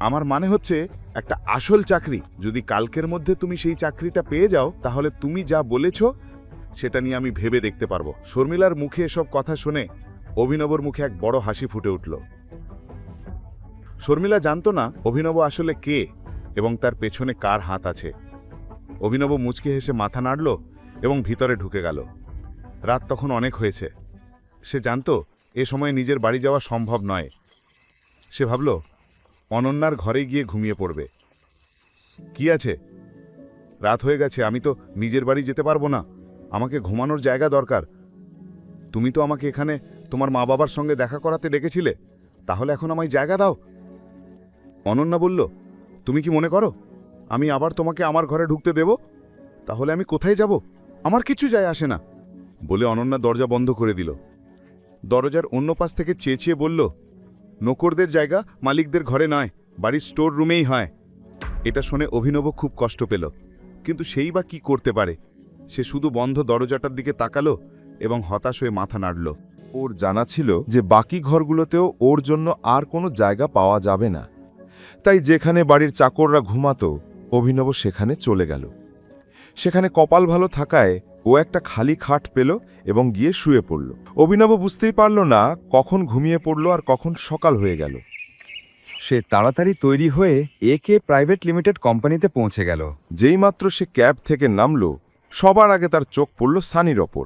আমার মানে হচ্ছে একটা আসল চাকরি। যদি কালকের মধ্যে তুমি সেই চাকরিটা পেয়ে যাও তাহলে তুমি যা বলেছ সেটা নিয়ে আমি ভেবে দেখতে পারবো। শর্মিলার মুখে এসব কথা শুনে অভিনবর মুখে এক বড় হাসি ফুটে উঠল। শর্মিলা জানতো না অভিনব আসলে কে এবং তার পেছনে কার হাত আছে। অভিনব মুচকে হেসে মাথা নাড়ল এবং ভিতরে ঢুকে গেল। রাত তখন অনেক হয়েছে। সে জানত এ সময় নিজের বাড়ি যাওয়া সম্ভব নয়। সে ভাবল অনন্যার ঘরে গিয়ে ঘুমিয়ে পড়বে। কি আছে, রাত হয়ে গেছে, আমি তো নিজের বাড়ি যেতে পারবো না, আমাকে ঘুমানোর জায়গা দরকার। তুমি তো আমাকে এখানে তোমার মা বাবার সঙ্গে দেখা করাতে ডেকেছিলে, তাহলে এখন আমায় জায়গা দাও। অনন্যা বলল, তুমি কি মনে করো আমি আবার তোমাকে আমার ঘরে ঢুকতে দেব? তাহলে আমি কোথায় যাব? আমার কিছু যায় আসে না বলে অনন্যা দরজা বন্ধ করে দিল। দরজার অন্য পাশ থেকে চেঁচিয়ে বলল, নকরদের জায়গা মালিকদের ঘরে নয়, বাড়ির স্টোর রুমেই হয়। এটা শুনে অভিনব খুব কষ্ট পেল, কিন্তু সেই বা কি করতে পারে। সে শুধু বন্ধ দরজাটার দিকে তাকালো এবং হতাশ হয়ে মাথা নাড়ল। ওর জানা ছিল যে বাকি ঘরগুলোতেও ওর জন্য আর কোনো জায়গা পাওয়া যাবে না, তাই যেখানে বাড়ির চাকররা ঘুমাতো অভিনব সেখানে চলে গেল। সেখানে কপাল ভালো থাকায় ও একটা খালি খাট পেল এবং গিয়ে শুয়ে পড়ল। অভিনব বুঝতেই পারল না কখন ঘুমিয়ে পড়ল আর কখন সকাল হয়ে গেল। সে তাড়াতাড়ি তৈরি হয়ে একে প্রাইভেট লিমিটেড কোম্পানিতে পৌঁছে গেল। যেইমাত্র সে ক্যাব থেকে নামল সবার আগে তার চোখ পড়ল সানির ওপর।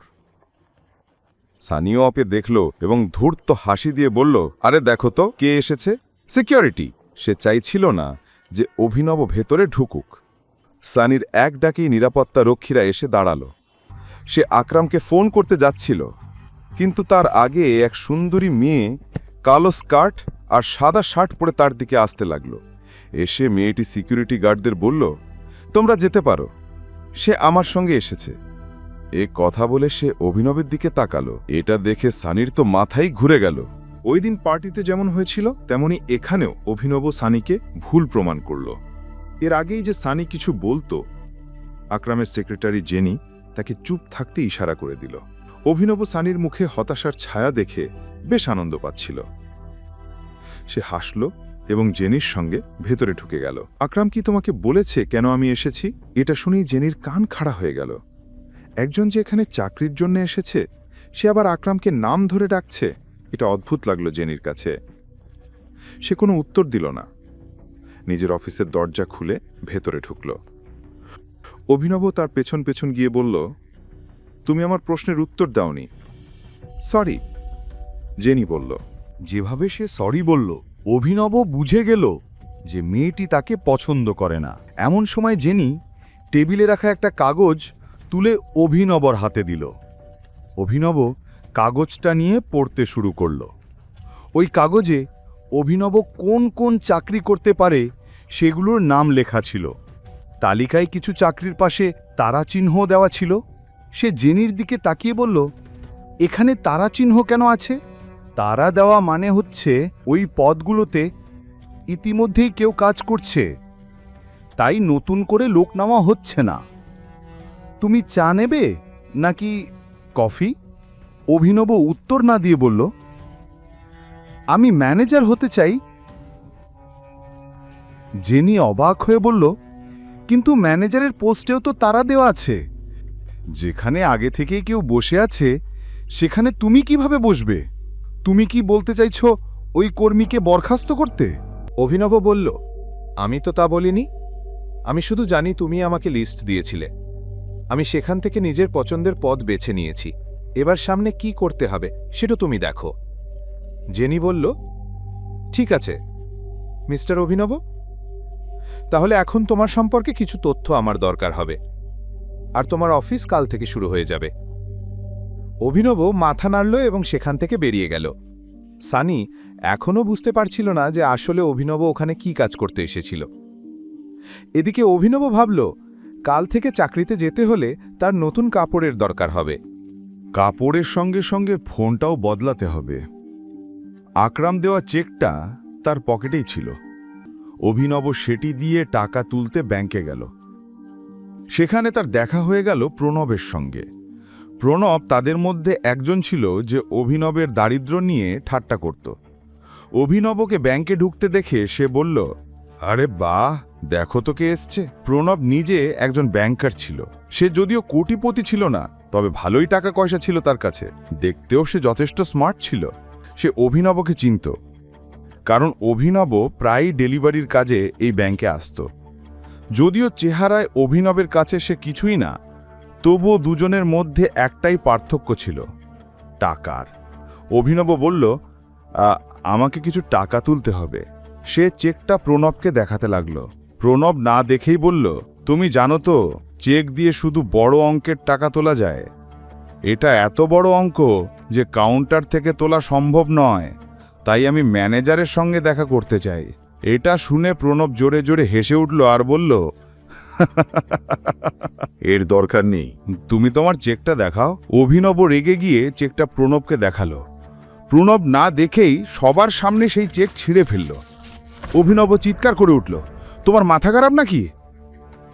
সানিও ওকে দেখল এবং ধূর্ত হাসি দিয়ে বলল, আরে দেখো তো কে এসেছে। সিকিউরিটি। সে চাইছিল না যে অভিনব ভেতরে ঢুকুক। সানির এক ডাকেই নিরাপত্তা রক্ষীরা এসে দাঁড়ালো। সে আকরামকে ফোন করতে যাচ্ছিল, কিন্তু তার আগে এক সুন্দরী মেয়ে কালো স্কার্ট আর সাদা শার্ট পরে তার দিকে আসতে লাগলো। এসে মেয়েটি সিকিউরিটি গার্ডদের বলল, তোমরা যেতে পারো, সে আমার সঙ্গে এসেছে। এ কথা বলে সে অভিনবের দিকে তাকালো। এটা দেখে সানির তো মাথাই ঘুরে গেল। ওই দিন পার্টিতে যেমন হয়েছিল তেমনি এখানেও অভিনব সানিকে ভুল প্রমাণ করল। এর আগেই যে সানি কিছু বলতো, আকরামের সেক্রেটারি জেনি তাকে চুপ থাকতে ইশারা করে দিল। অভিনব সানির মুখে হতাশার ছায়া দেখে বেশ আনন্দ পাচ্ছিল। সে হাসল এবং জেনির সঙ্গে ভেতরে ঢুকে গেল। আকরাম কি তোমাকে বলেছে কেন আমি এসেছি? এটা শুনেই জেনির কান খাড়া হয়ে গেল। একজন যে এখানে চাকরির জন্য এসেছে, সে আবার আকরামকে নাম ধরে ডাকছে। এটা অদ্ভুত লাগলো জেনির কাছে। সে কোনো উত্তর দিল না। নিজের অফিসের দরজা খুলে ভেতরে ঢুকল। অভিনব তার পেছন পেছন গিয়ে বলল, তুমি আমার প্রশ্নের উত্তর দাওনি। সরি, জেনি বলল। যেভাবে সে সরি বলল, অভিনব বুঝে গেল যে মেয়েটি তাকে পছন্দ করে না। এমন সময় জেনি টেবিলে রাখা একটা কাগজ তুলে অভিনবর হাতে দিল। অভিনব কাগজটা নিয়ে পড়তে শুরু করল। ওই কাগজে অভিনব কোন কোন চাকরি করতে পারে সেগুলোর নাম লেখা ছিল। তালিকায় কিছু চাকরির পাশে তারা চিহ্ন দেওয়া ছিল। সে জেনির দিকে তাকিয়ে বলল, এখানে তারা চিহ্ন কেন আছে? তারা দেওয়া মানে হচ্ছে ওই পদগুলোতে ইতিমধ্যেই কেউ কাজ করছে, তাই নতুন করে লোক নেওয়া হচ্ছে না। তুমি চা নেবে নাকি কফি? অভিনব উত্তর না দিয়ে বলল, আমি ম্যানেজার হতে চাই। জেনি অবাক হয়ে বলল, কিন্তু ম্যানেজারের পোস্টেও তো তারা দেওয়া আছে। যেখানে আগে থেকেই কেউ বসে আছে সেখানে তুমি কিভাবে বসবে? তুমি কি বলতে চাইছো ওই কর্মীকে বরখাস্ত করতে? অভিনব বলল, আমি তো তা বলিনি। আমি শুধু জানি তুমি আমাকে লিস্ট দিয়েছিলে। আমি সেখান থেকে নিজের পছন্দের পদ বেছে নিয়েছি। এবার সামনে কি করতে হবে সেটা তুমি দেখো। জেনি বলল, ঠিক আছে মিস্টার অভিনব, তাহলে এখন তোমার সম্পর্কে কিছু তথ্য আমার দরকার হবে, আর তোমার অফিস কাল থেকে শুরু হয়ে যাবে। অভিনব মাথা নাড়ল এবং সেখান থেকে বেরিয়ে গেল। সানি এখনও বুঝতে পারছিল না যে আসলে অভিনব ওখানে কি কাজ করতে এসেছিল। এদিকে অভিনব ভাবল, কাল থেকে চাকরিতে যেতে হলে তার নতুন কাপড়ের দরকার হবে। কাপড়ের সঙ্গে সঙ্গে ফোনটাও বদলাতে হবে। আকরাম দেওয়া চেকটা তার পকেটেই ছিল। অভিনব সেটি দিয়ে টাকা তুলতে ব্যাংকে গেল। সেখানে তার দেখা হয়ে গেল প্রণবের সঙ্গে। প্রণব তাদের মধ্যে একজন ছিল যে অভিনবের দারিদ্র্য নিয়ে ঠাট্টা করত। অভিনবকে ব্যাংকে ঢুকতে দেখে সে বলল, আরে বাহ, দেখো তো কে এসছে। প্রণব নিজে একজন ব্যাংকার ছিল। সে যদিও কোটিপতি ছিল না, তবে ভালোই টাকা পয়সা ছিল তার কাছে। দেখতেও সে যথেষ্ট স্মার্ট ছিল। সে অভিনবকে চিনত, কারণ অভিনব প্রায়ই ডেলিভারির কাজে এই ব্যাংকে আসত। যদিও চেহারায় অভিনবের কাছে সে কিছুই না, তবুও দুজনের মধ্যে একটাই পার্থক্য ছিল, টাকার। অভিনব বলল, আমাকে কিছু টাকা তুলতে হবে। সে চেকটা প্রণবকে দেখাতে লাগলো। প্রণব না দেখেই বলল, তুমি জানো তো, চেক দিয়ে শুধু বড় অঙ্কের টাকা তোলা যায়। এটা এত বড় অঙ্ক যে কাউন্টার থেকে তোলা সম্ভব নয়, তাই আমি ম্যানেজারের সঙ্গে দেখা করতে চাই। এটা শুনে প্রণব জোরে জোরে হেসে উঠল আর বলল, এর দরকার নেই। তুমি তোমার চেকটা দেখাও। অভিনব রেগে গিয়ে চেকটা প্রণবকে দেখালো। প্রণব না দেখেই সবার সামনে সেই চেক ছিঁড়ে ফেলল। অভিনব চিৎকার করে উঠল, তোমার মাথা খারাপ নাকি?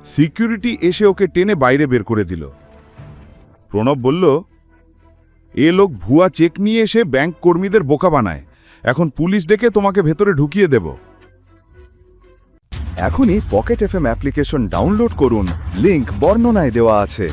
সিকিউরিটি এসে ওকে টেনে বাইরে বের করে দিল। প্রণব বলল, এ লোক ভুয়া চেক নিয়ে এসে ব্যাংক কর্মীদের বোকা বানায়। এখন পুলিশ ডেকে তোমাকে ভেতরে ঢুকিয়ে দেব। এখনই পকেট এফএম অ্যাপ্লিকেশন ডাউনলোড করুন, লিংক বর্ণনায় দেওয়া আছে।